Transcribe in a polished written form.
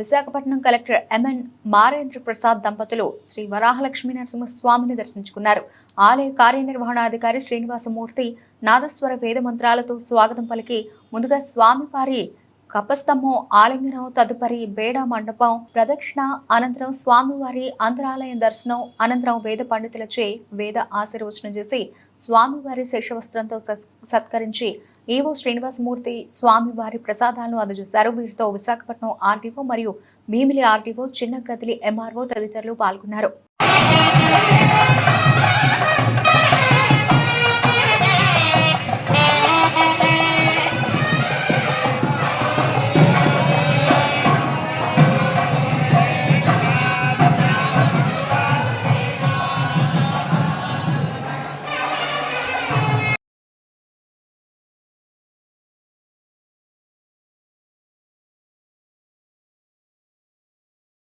Visakhapatnam collector MN మారేంద్ర Prasad దంపతులు శ్రీ వరాహలక్ష్మీ నరసింహస్వామిని దర్శించుకున్నారు. ఆలయ కార్యనిర్వహణాధికారి శ్రీనివాసమూర్తి నాదస్వర వేద మంత్రాలతో స్వాగతం పలికి ముందుగా స్వామివారి కపస్తంభం ఆలింగనం, తదుపరి బేడ మండపం ప్రదక్షిణ, అనంతరం స్వామివారి అంతరాలయం దర్శనం, అనంతరం వేద పండితులచే వేద ఆశీర్వచనం చేసి స్వామివారి శేషవస్త్రంతో సత్కరించి ఈవో శ్రీనివాసమూర్తి స్వామివారి ప్రసాదాలను అందజేశారు. వీరితో విశాఖపట్నం ఆర్డీఓ మరియు భీమిలి ఆర్డీఓ, చిన్న గదిలి ఎంఆర్ఓ తదితరులు పాల్గొన్నారు.